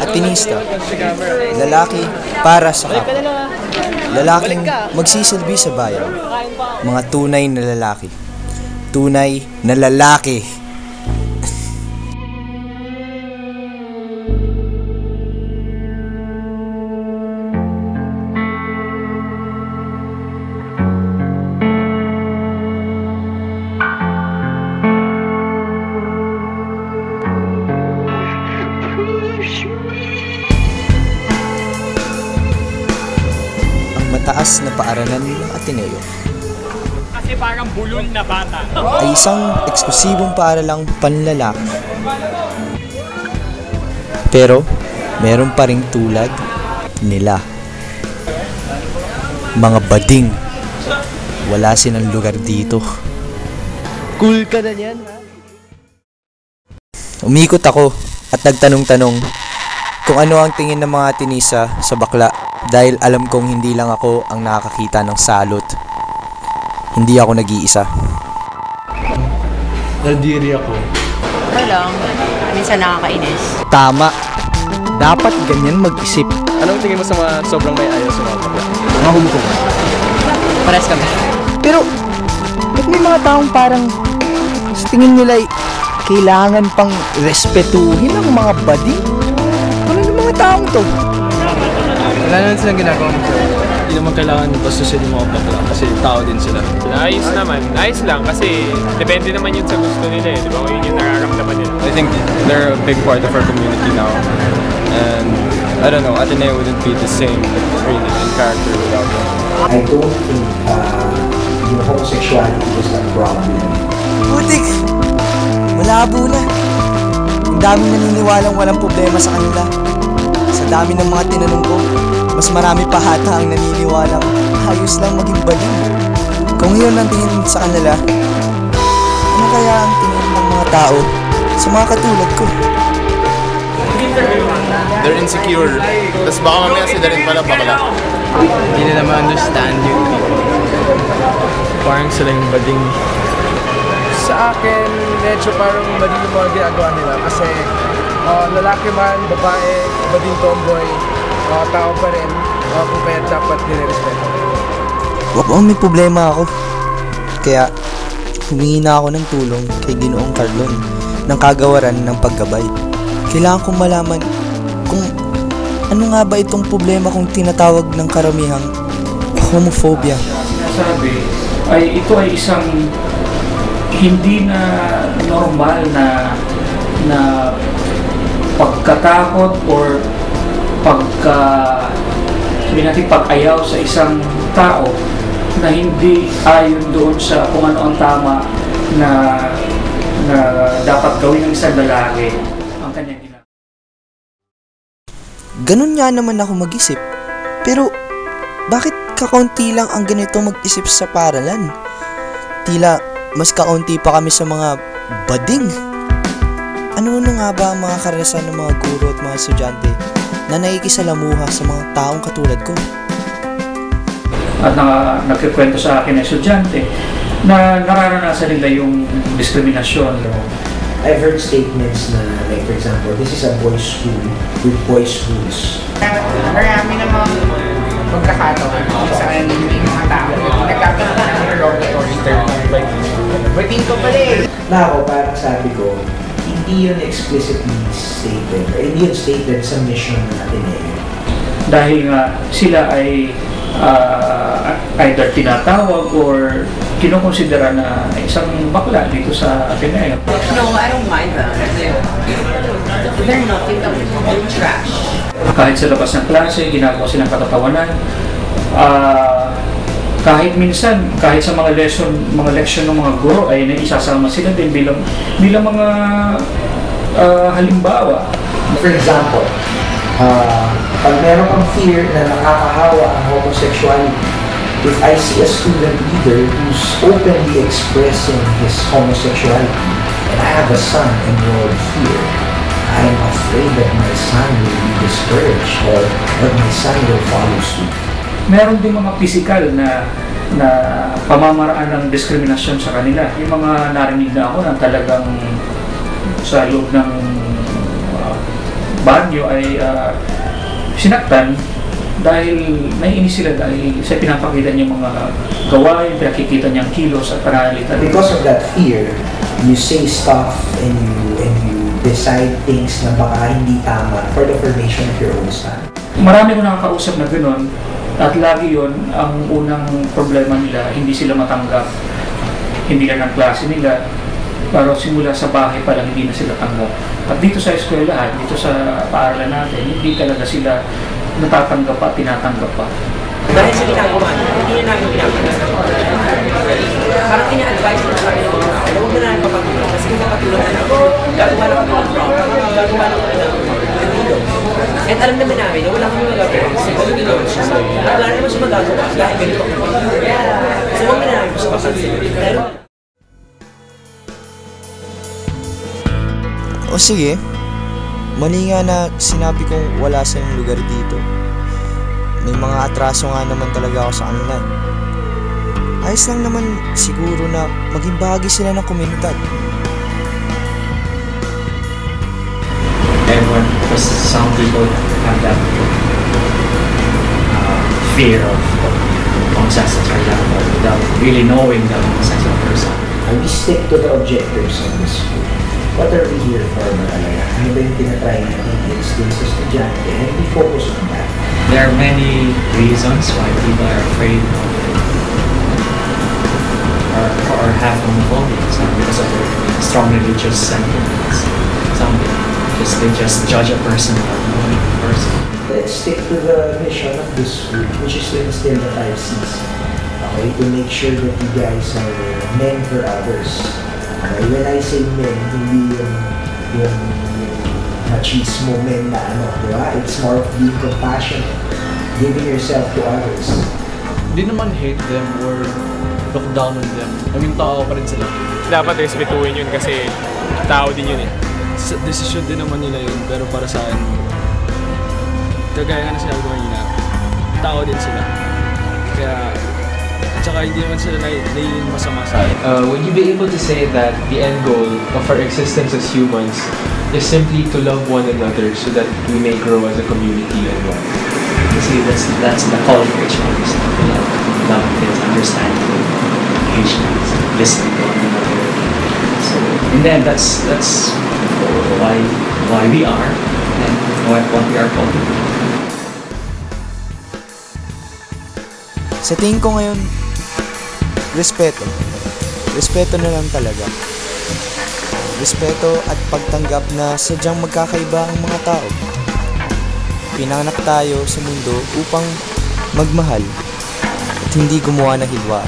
Atinista, lalaki para sa kapwa. Lalaking magsisilbi sa bayan. Mga tunay na lalaki. Tunay na lalaki. Mataas na paaralan ng Ateneo kasi parang bulol na bata ay isang eksklusibong paaralang panlalaki. Pero meron pa ring tulad nila. Mga bading. Wala silang lugar dito. Cool ka na yan. Umikot ako at nagtanong-tanong kung ano ang tingin ng mga tinisa sa bakla dahil alam kong hindi lang ako ang nakakakita ng salot. Hindi ako nag-iisa. Nadiri ako. Ito lang, minsan nakakainis. Tama. Dapat ganyan mag-isip. Anong tingin mo sa mga sobrang may ayaw sa mga bakla? Mga humuko. Pares kami. Pero, ba't may mga taong parang sa tingin nila ay kailangan pang respetuhin ang mga bading? Ano yung mga taong to? Wala naman silang ginagawa mo. Hindi naman kailangan bastusin yung mga bakla kasi tao din sila. ayos naman, ayos lang kasi depende naman yun sa gusto nila di ba, kung yun yung nararamdaman nila. I think they're a big part of our community now. And I don't know, Ateneo wouldn't be the same really in character without them. I don't think yung homosexuality is a problem. Putik! Malabo na. Ang daming naniniwalang walang problema sa kanila. Sa dami ng mga tinanong ko, mas marami pa hata ang naniniwalang ayos lang maging bading. Kung yun ang tingin sa kanila, ano kaya ang tingin ng mga tao sa mga katulad ko? They're insecure. Tapos baka mamaya sila rin pala bakla. Hindi nila ma-understand yung people. Parang sila yung bading. Sa akin, medyo parang mali yung mga ginagawa nila kasi lalaki man, babae, bading tomboy, tao pa rin, kung kaya dapat nire-respeto. Wag may problema ako. Kaya humingi na ako ng tulong kay Ginoong Carlon ng kagawaran ng paggabay. Kailangan kong malaman kung ano nga ba itong problema kong tinatawag ng karamihang homophobia. Sabi ay ito ay isang hindi na normal na pagkatakot or sabihin natin pag-ayaw sa isang tao na hindi ayon doon sa kung ano ang tama na dapat gawin ng isang lalaki ang kanyang ginagawa. Ganun nga naman ako mag-isip. Pero bakit kakaunti lang ang ganito mag-isip sa paralan? Tila mas kaunti pa kami sa mga bading. Ano nga ba ang mga karanasan ng mga guro at mga estudyante na nakikisalamuha sa mga taong katulad ko? At nagkikwento sa akin na estudyante na nararanasan nila yung diskriminasyon. I've heard statements na, like for example, this is a boys' school with boys' rules. Marami namang pagkakataon kung saan yung mga tao nagkakaroon ng derogatory term. Bading ko pala eh. Na ako, parang sabi ko, hindi yun explicitly stated, or hindi yun stated sa mission natin eh. Dahil nga sila ay either tinatawag or kinukonsidera na isang bakla dito sa Ateneo. No, I don't mind them. They're nothing, they're trash. Kahit sa labas ng klase, ginagawa silang katatawanan. Kahit minsan, kahit sa mga leksyon ng mga guro ay naisasama sila din bilang mga halimbawa. For example, pag meron kang fear na nakakahawa ang homosexuality, if I see a student leader who's openly expressing his homosexuality, and I have a son enrolled here, I am afraid that my son will be discouraged or that my son will follow suit. Meron din mga physical na pamamaraan ng diskriminasyon sa kanila. Yung mga narinig na ako na talagang sa loob ng Baguio ay sinaktan dahil naiinis sila dahil sa pinapakita niyang mga gawain, pinakikita niyang kilos at pananalita. Because of that fear, you say stuff and you decide things na baka hindi tama for the formation of your own stand. Marami ko nakakausap na gano'n at lagi yon ang unang problema nila, hindi sila matanggap, hindi lang ang klase nila, pero simula sa bahay pa lang hindi na sila tanggap. At dito sa eskwelahan, dito sa paaralan natin, hindi talaga sila natatanggap pa, tinatanggap pa. Dahil sa ginagawa niya, hindi na namin pinapagas. Parang ina-advise na sa akin yung mga tao, huwag na namin papatulong kasi kung papatulong na namin, gagawa na kami ng problem, gagawa na kami ng video. At alam naman namin na wala kami magagawa kasi ganito naman siya. At wala naman siya magagawa dahil ganito kami. So huwag na namin siya papansin. Pero O sige, mali nga na sinabi kong wala sa yung lugar dito. May mga atraso nga naman talaga ako sa kanila. Ayos lang naman siguro na maging bahagi sila ng komunidad. Everyone, because some people have that fear of homosexuals or that, without really knowing the homosexual person. And we stick to the objectives of this school. What are we here for na talaga? Ano ba yung tinatry natin i-instill sa estudyante? And we focus on that. There are many reasons why people are afraid of or have homophobia. Some because of their strong religious sentiments. Some they just judge a person without knowing the person. Let's stick to the mission of this school, which is to instill the 5 C's. Okay, to make sure that you guys are men for others. Okay, when I say men, hindi yung machismo men na ano, di ba? It's more of being compassionate, giving yourself to others. Hindi naman hate them or look down on them. I mean, tao pa rin sila. Dapat respetuhin yun kasi tao din yun eh. Decision din naman nila yun, pero para sa akin, kagaya nga na sinabi ko kanina, tao din sila. Kaya, at saka hindi naman sila naiin masama sa akin. Would you be able to say that the end goal of our existence as humans is simply to love one another so that we may grow as a community and what? See, that's the calling for each one. Love kids, understanding, patience, listening to one another. So in the end, that's why we are and what we are called to do. Sa tingin ko ngayon, respeto. Respeto na lang talaga. Respeto at pagtanggap na sadyang magkakaiba ang mga tao. Pinanganak tayo sa mundo upang magmahal at hindi gumawa ng hilwa.